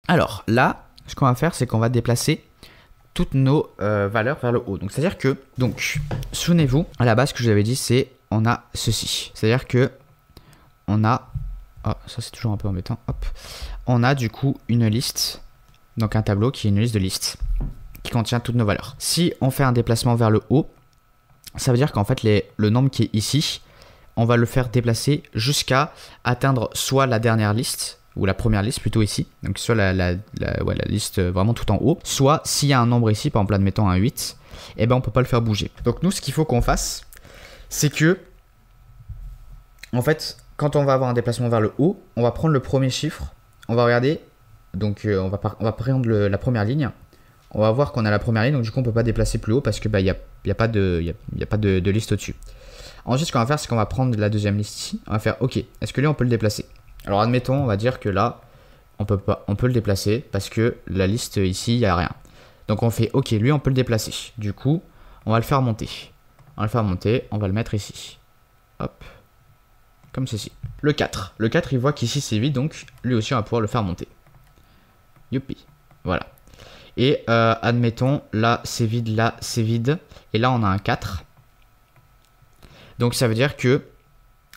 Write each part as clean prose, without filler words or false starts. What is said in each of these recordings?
Alors là, ce qu'on va faire, c'est qu'on va déplacer toutes nos valeurs vers le haut. Donc c'est-à-dire que, donc, souvenez-vous, à la base, ce que je vous avais dit, c'est on a ceci. C'est-à-dire que on a, oh, ça c'est toujours un peu embêtant, hop, on a du coup une liste, donc un tableau qui est une liste de listes qui contient toutes nos valeurs. Si on fait un déplacement vers le haut, ça veut dire qu'en fait le nombre qui est ici, on va le faire déplacer jusqu'à atteindre soit la dernière liste, ou la première liste plutôt ici, donc soit la liste vraiment tout en haut, soit s'il y a un nombre ici, par exemple admettons un 8, et ben on peut pas le faire bouger. Donc nous ce qu'il faut qu'on fasse, c'est que en fait quand on va avoir un déplacement vers le haut, on va prendre le premier chiffre, on va regarder, donc on va prendre la première ligne, on va voir qu'on a la première ligne, donc du coup on peut pas déplacer plus haut parce que bah, y a pas de liste au-dessus. Ensuite ce qu'on va faire, c'est qu'on va prendre la deuxième liste ici, on va faire ok, est-ce que lui on peut le déplacer? Alors admettons, on va dire que là, on peut le déplacer parce que la liste ici, il n'y a rien. Donc on fait ok, lui on peut le déplacer. Du coup, on va le faire monter. On va le faire monter, on va le mettre ici. Hop, comme ceci. Le 4. Le 4, il voit qu'ici c'est vide, donc lui aussi on va pouvoir le faire monter. Youpi, voilà. Et admettons, là c'est vide, et là on a un 4. Donc ça veut dire que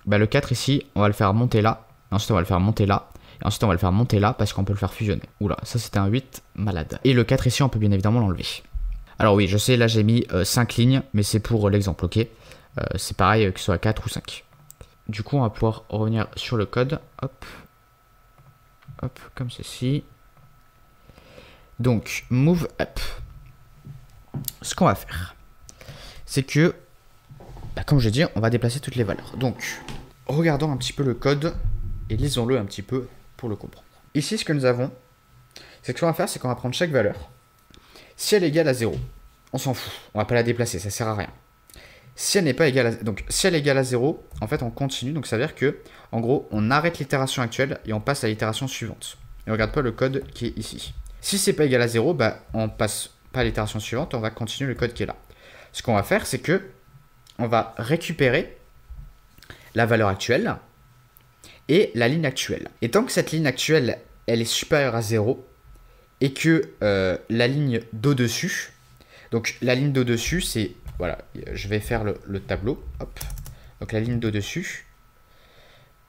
bah, le 4 ici, on va le faire monter là. Ensuite on va le faire monter là. Et ensuite on va le faire monter là parce qu'on peut le faire fusionner. Oula, ça c'était un 8 malade. Et le 4 ici, on peut bien évidemment l'enlever. Alors oui, je sais, là j'ai mis 5 lignes, mais c'est pour l'exemple, ok. C'est pareil que ce soit 4 ou 5. Du coup, on va pouvoir revenir sur le code. Hop. Hop, comme ceci. Donc, move up. Ce qu'on va faire, c'est que, bah, comme je l'ai dit, on va déplacer toutes les valeurs. Donc, regardons un petit peu le code et lisons-le un petit peu pour le comprendre. Ici, ce que nous avons, c'est que ce qu'on va faire, c'est qu'on va prendre chaque valeur. Si elle est égale à 0, on s'en fout, on va pas la déplacer, ça sert à rien. Si elle n'est pas égale à, donc, si elle est égale à 0, en fait, on continue. Donc, ça veut dire que, en gros, on arrête l'itération actuelle et on passe à l'itération suivante. Et on regarde pas le code qui est ici. Si c'est pas égal à 0, bah, on passe pas à l'itération suivante, on va continuer le code qui est là. Ce qu'on va faire, c'est que on va récupérer la valeur actuelle et la ligne actuelle. Et tant que cette ligne actuelle, elle est supérieure à 0 et que la ligne d'au-dessus, donc la ligne d'au-dessus, c'est, voilà, je vais faire le tableau, hop, donc la ligne d'au-dessus,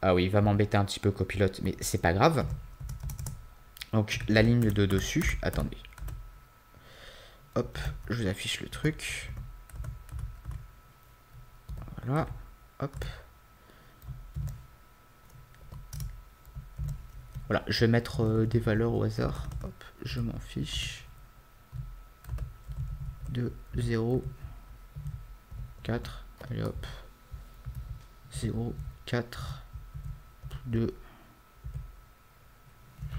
ah oui, il va m'embêter un petit peu copilote, mais c'est pas grave. Donc la ligne d'au-dessus, attendez, hop, je vous affiche le truc, voilà, hop. Voilà, je vais mettre des valeurs au hasard. Hop, je m'en fiche. 2, 0, 4. Allez hop. 0, 4, 2,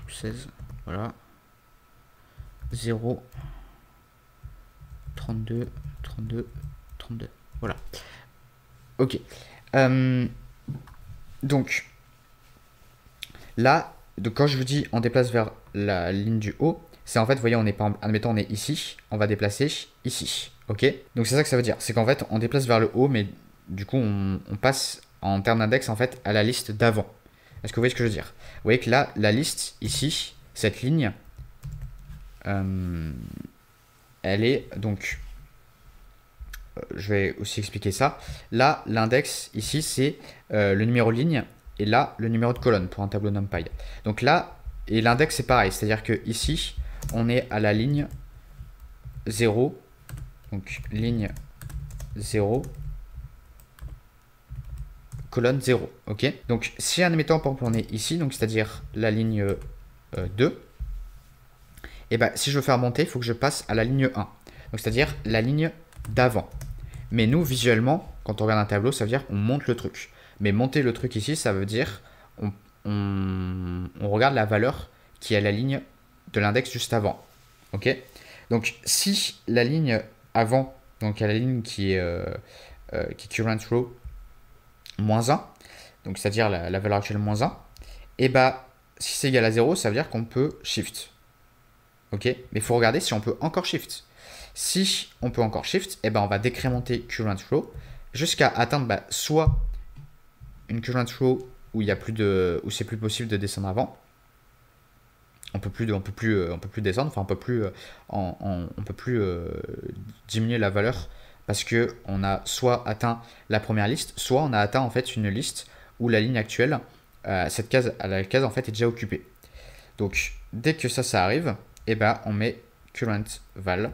16. Voilà. 0, 32, 32, 32. Voilà. Ok. Donc, là, donc quand je vous dis on déplace vers la ligne du haut, c'est en fait, vous voyez, on est pas, admettons on est ici, on va déplacer ici, ok. Donc c'est ça que ça veut dire, c'est qu'en fait on déplace vers le haut, mais du coup on passe en termes d'index en fait à la liste d'avant. Est-ce que vous voyez ce que je veux dire? Vous voyez que là, la liste ici, cette ligne, elle est donc, je vais aussi expliquer ça. Là, l'index ici c'est le numéro de ligne. Et là, le numéro de colonne pour un tableau NumPy. Donc là, et l'index c'est pareil, c'est-à-dire que ici, on est à la ligne 0. Donc ligne 0, colonne 0. Ok. Donc si admettons, par exemple, on est ici, donc c'est-à-dire la ligne 2, et ben si je veux faire monter, il faut que je passe à la ligne 1. Donc c'est-à-dire la ligne d'avant. Mais nous, visuellement, quand on regarde un tableau, ça veut dire qu'on monte le truc. Mais monter le truc ici, ça veut dire on regarde la valeur qui est à la ligne de l'index juste avant. Ok. Donc si la ligne avant, donc à la ligne qui est current row moins 1, donc c'est-à-dire la valeur actuelle moins 1, et bah si c'est égal à 0, ça veut dire qu'on peut shift. Ok. Mais il faut regarder si on peut encore shift. Si on peut encore shift, et ben on va décrémenter current row jusqu'à atteindre soit une current row où il y a plus de, où c'est plus possible de descendre avant, on peut plus descendre, enfin on peut plus diminuer la valeur parce que on a soit atteint la première liste, soit on a atteint en fait une liste où la ligne actuelle, cette case, la case en fait est déjà occupée. Donc dès que ça arrive, et ben on met current val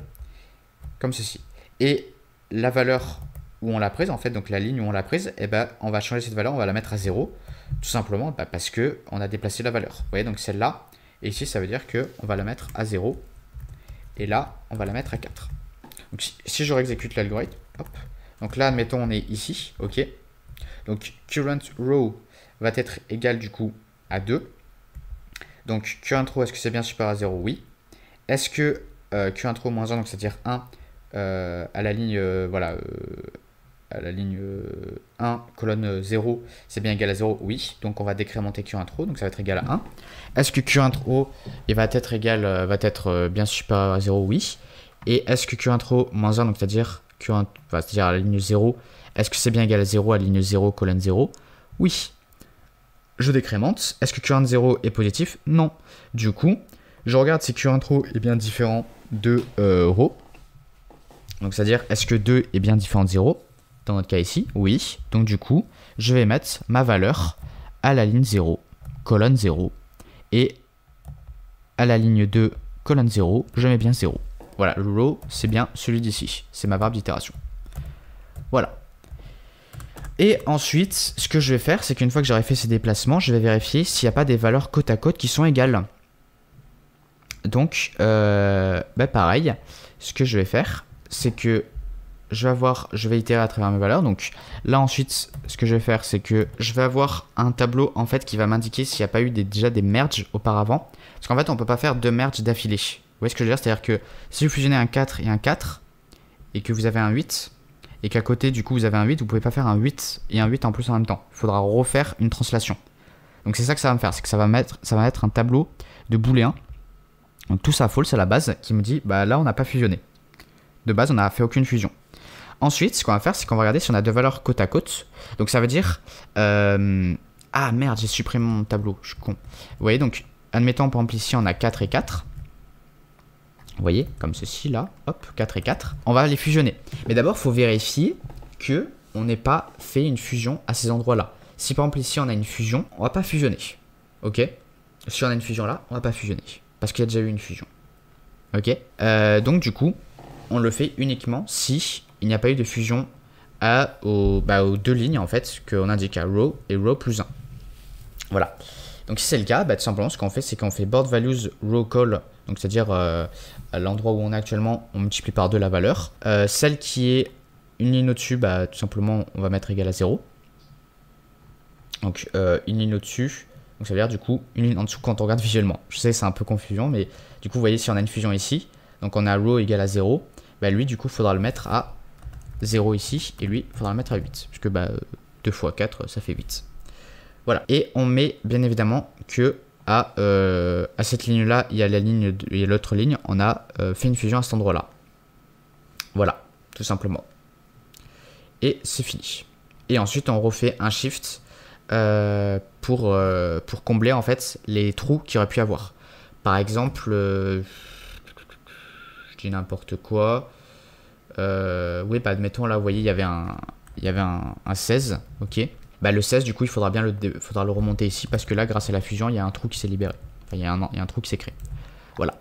comme ceci. Et la valeur où on l'a prise en fait, donc la ligne où on l'a prise, et ben on va changer cette valeur, on va la mettre à 0, tout simplement parce que on a déplacé la valeur. Vous voyez, donc celle-là, et ici ça veut dire que on va la mettre à 0, et là on va la mettre à 4. Donc si je réexécute l'algorithme, hop, donc là admettons on est ici, ok, donc current row va être égal du coup à 2. Donc current row, est-ce que c'est bien supérieur à 0? Oui. Est-ce que current row moins 1, donc c'est-à-dire 1 à la ligne voilà à la ligne 1 colonne 0, c'est bien égal à 0? Oui. Donc on va décrémenter current row, donc ça va être égal à 1. Est-ce que current row va être égal bien supérieur à 0? Oui. Et est-ce que current row moins 1, donc c'est-à-dire c'est-à-dire à la ligne 0, est-ce que c'est bien égal à 0 à la ligne 0 colonne 0? Oui. Je décrémente. Est-ce que current 0 est positif? Non. Du coup, je regarde si current row est bien différent de row. Donc c'est-à-dire, est-ce que 2 est bien différent de 0? Dans notre cas ici, oui. Donc du coup, je vais mettre ma valeur à la ligne 0, colonne 0. Et à la ligne 2, colonne 0, je mets bien 0. Voilà, le row, c'est bien celui d'ici. C'est ma variable d'itération. Voilà. Et ensuite, ce que je vais faire, c'est qu'une fois que j'aurai fait ces déplacements, je vais vérifier s'il n'y a pas des valeurs côte à côte qui sont égales. Donc, pareil, ce que je vais faire, c'est que je vais itérer à travers mes valeurs. Donc là ensuite, ce que je vais faire, c'est que je vais avoir un tableau en fait qui va m'indiquer s'il n'y a pas eu déjà des merges auparavant. Parce qu'en fait, on ne peut pas faire deux merges d'affilée. Vous voyez ce que je veux dire? C'est-à-dire que si vous fusionnez un 4 et un 4, et que vous avez un 8, et qu'à côté, du coup, vous avez un 8, vous ne pouvez pas faire un 8 et un 8 en plus en même temps. Il faudra refaire une translation. Donc c'est ça que ça va me faire, c'est que ça va mettre un tableau de booléens. Donc tout ça false à la base qui me dit, bah là, on n'a pas fusionné. De base, on n'a fait aucune fusion. Ensuite, ce qu'on va faire, c'est qu'on va regarder si on a deux valeurs côte à côte. Donc ça veut dire... ah merde, j'ai supprimé mon tableau, je suis con. Vous voyez, donc, admettons, par exemple, ici, on a 4 et 4. Vous voyez, comme ceci, là, hop, 4 et 4. On va les fusionner. Mais d'abord, il faut vérifier qu'on n'ait pas fait une fusion à ces endroits-là. Si par exemple, ici, on a une fusion, on va pas fusionner. Ok? Si on a une fusion là, on va pas fusionner. Parce qu'il y a déjà eu une fusion. Ok? Donc, du coup, on le fait uniquement si il n'y a pas eu de fusion aux deux lignes, en fait, qu'on indique à row et row plus 1. Voilà. Donc, si c'est le cas, tout simplement, ce qu'on fait, c'est qu'on fait board values row call. Donc, c'est-à-dire à l'endroit où on est actuellement, on multiplie par 2 la valeur. Celle qui est une ligne au-dessus, tout simplement, on va mettre égal à 0. Donc, une ligne au-dessus. Donc, ça veut dire, du coup, une ligne en dessous quand on regarde visuellement. Je sais, c'est un peu confusion, mais du coup, vous voyez, si on a une fusion ici, donc on a row égale à 0, lui, du coup, il faudra le mettre à 0 ici, et lui, il faudra le mettre à 8. Puisque 2 fois 4, ça fait 8. Voilà. Et on met, bien évidemment, que à cette ligne-là, il y a l'autre ligne, on a fait une fusion à cet endroit-là. Voilà, tout simplement. Et c'est fini. Et ensuite, on refait un shift pour combler, en fait, les trous qu'il y aurait pu avoir. Par exemple, je dis n'importe quoi. Oui, admettons, là, vous voyez, il y avait un 16, ok. Le 16, du coup, il faudra bien le remonter ici parce que là, grâce à la fusion, il y a un trou qui s'est libéré. Enfin, il y a un trou qui s'est créé. Voilà.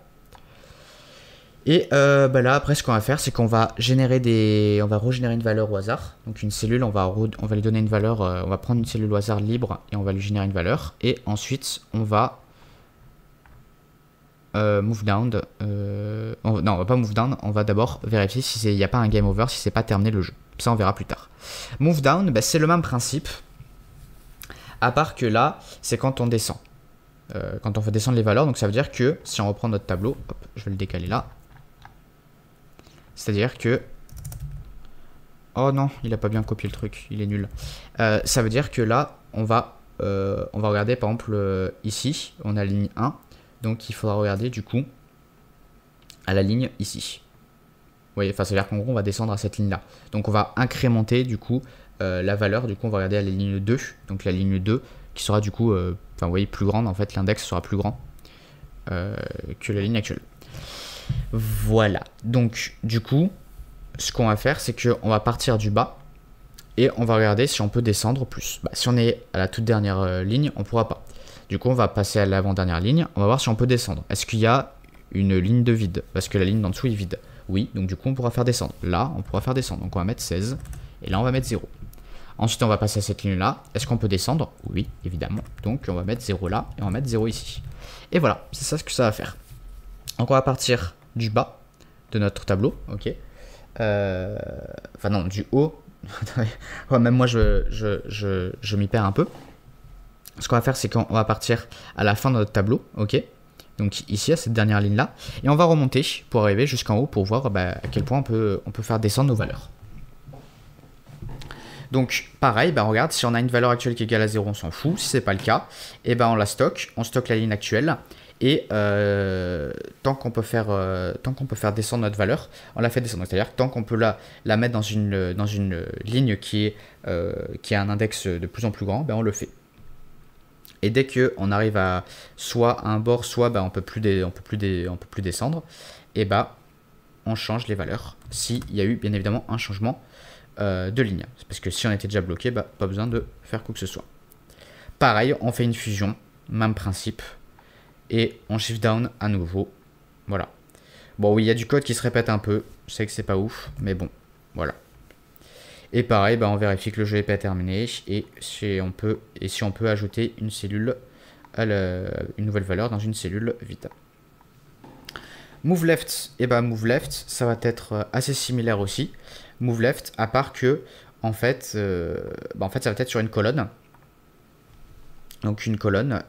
Et là, après, ce qu'on va faire, c'est qu'on va on va régénérer une valeur au hasard. Donc, une cellule, on va lui donner une valeur. On va prendre une cellule au hasard libre et on va lui générer une valeur. Et ensuite, on va move down. Non, on va pas move down. On va d'abord vérifier s'il n'y a pas un game over, si c'est pas terminé le jeu. Ça, on verra plus tard. Move down, c'est le même principe. À part que là, c'est quand on descend. Quand on fait descendre les valeurs, donc ça veut dire que si on reprend notre tableau, hop, je vais le décaler là. C'est-à-dire que... Oh non, il a pas bien copié le truc, il est nul. Ça veut dire que là, on va regarder par exemple ici, on a la ligne 1. Donc il faudra regarder du coup à la ligne ici. Vous voyez, ça veut dire qu'en gros, on va descendre à cette ligne-là. Donc on va incrémenter du coup la valeur. Du coup, on va regarder à la ligne 2. Donc la ligne 2 qui sera du coup, vous voyez, plus grande. En fait, l'index sera plus grand. que la ligne actuelle. Voilà. Donc, du coup, ce qu'on va faire, c'est qu'on va partir du bas et on va regarder si on peut descendre plus. Bah, si on est à la toute dernière ligne, on ne pourra pas. Du coup, on va passer à l'avant-dernière ligne. On va voir si on peut descendre. Est-ce qu'il y a une ligne de vide? Parce que la ligne d'en dessous est vide. Oui, donc du coup, on pourra faire descendre. Là, on pourra faire descendre. Donc, on va mettre 16. Et là, on va mettre 0. Ensuite, on va passer à cette ligne-là. Est-ce qu'on peut descendre? Oui, évidemment. Donc, on va mettre 0 là et on va mettre 0 ici. Et voilà, c'est ça ce que ça va faire. Donc, on va partir du bas de notre tableau. Ok. Enfin, non, du haut. Ouais, même moi, je m'y perds un peu. Ce qu'on va faire, c'est qu'on va partir à la fin de notre tableau. Ok. Donc, ici, à cette dernière ligne-là. Et on va remonter pour arriver jusqu'en haut pour voir à quel point on peut faire descendre nos valeurs. Donc pareil, regarde, si on a une valeur actuelle qui est égale à 0, on s'en fout. Si ce n'est pas le cas, et on la stocke, on stocke la ligne actuelle. Et tant qu'on peut faire descendre notre valeur, on la fait descendre. C'est-à-dire que tant qu'on peut la mettre dans une ligne qui a un index de plus en plus grand, on le fait. Et dès qu'on arrive à soit un bord, soit on peut plus descendre, et on change les valeurs s'il y a eu bien évidemment un changement de ligne. Parce que si on était déjà bloqué, pas besoin de faire quoi que ce soit. Pareil, on fait une fusion, même principe, et on shift down à nouveau. Voilà. Bon, oui, il y a du code qui se répète un peu, je sais que c'est pas ouf, mais bon, voilà. Et pareil, on vérifie que le jeu n'est pas terminé, et si on peut ajouter une cellule, une nouvelle valeur dans une cellule vide. Move left, move left, ça va être assez similaire aussi. Move left, à part que, en fait, ça va être sur une colonne. Donc une colonne,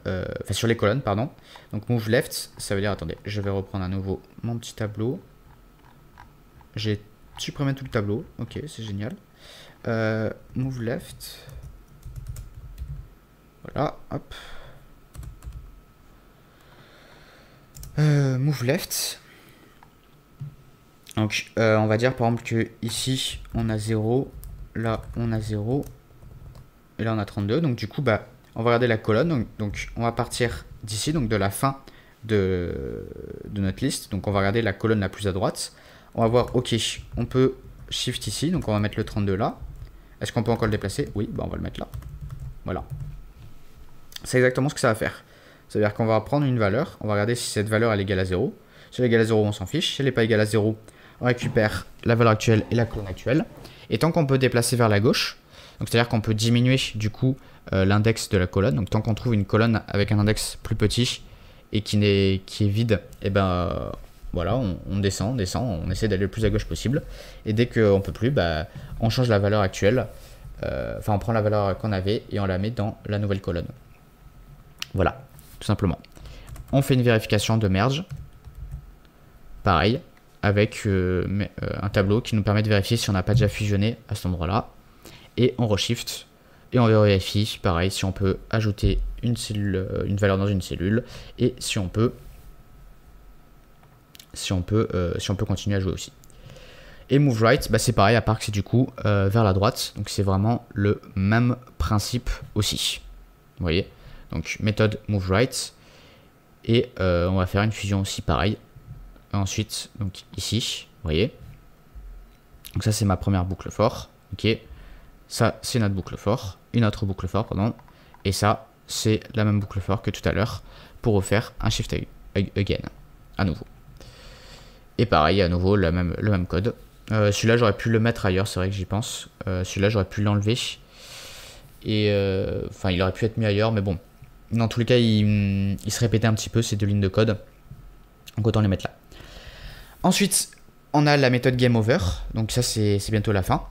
sur les colonnes, pardon. Donc move left, ça veut dire, attendez, je vais reprendre à nouveau mon petit tableau. J'ai supprimé tout le tableau, ok, c'est génial. Move left. Voilà, hop. Move left. Donc on va dire par exemple que ici on a 0, là on a 0, et là on a 32. Donc du coup on va regarder la colonne. Donc on va partir d'ici, donc de la fin de notre liste. Donc on va regarder la colonne la plus à droite. On va voir, ok, on peut shift ici, donc on va mettre le 32 là. Est-ce qu'on peut encore le déplacer? Oui, on va le mettre là. Voilà. C'est exactement ce que ça va faire. C'est-à-dire qu'on va prendre une valeur, on va regarder si cette valeur elle est égale à 0. Si elle est égale à 0, on s'en fiche. Si elle n'est pas égale à 0, on récupère la valeur actuelle et la colonne actuelle. Et tant qu'on peut déplacer vers la gauche, donc c'est-à-dire qu'on peut diminuer du coup l'index de la colonne. Donc tant qu'on trouve une colonne avec un index plus petit et qui est vide, voilà, on descend, on essaie d'aller le plus à gauche possible. Et dès qu'on ne peut plus, on change la valeur actuelle. On prend la valeur qu'on avait et on la met dans la nouvelle colonne. Voilà, tout simplement. On fait une vérification de merge. Pareil, avec un tableau qui nous permet de vérifier si on n'a pas déjà fusionné à cet endroit-là. Et on reshift. Et on vérifie, pareil, si on peut ajouter une valeur dans une cellule. Et si on peut continuer à jouer aussi. Et move right, c'est pareil, à part que c'est du coup vers la droite. Donc c'est vraiment le même principe aussi. Vous voyez? Donc méthode move right. Et on va faire une fusion aussi pareil. Ensuite, donc ici, vous voyez. Donc ça c'est ma première boucle for. Ok. Ça c'est notre boucle for. Une autre boucle for, pardon. Et ça c'est la même boucle for que tout à l'heure pour refaire un shift again à nouveau. Et pareil, à nouveau le même code. Celui-là j'aurais pu le mettre ailleurs, c'est vrai que j'y pense. Celui-là j'aurais pu l'enlever. Et il aurait pu être mis ailleurs, mais bon. Dans tous les cas, il se répétait un petit peu ces deux lignes de code. Donc autant les mettre là. Ensuite, on a la méthode game over. Donc ça, c'est bientôt la fin.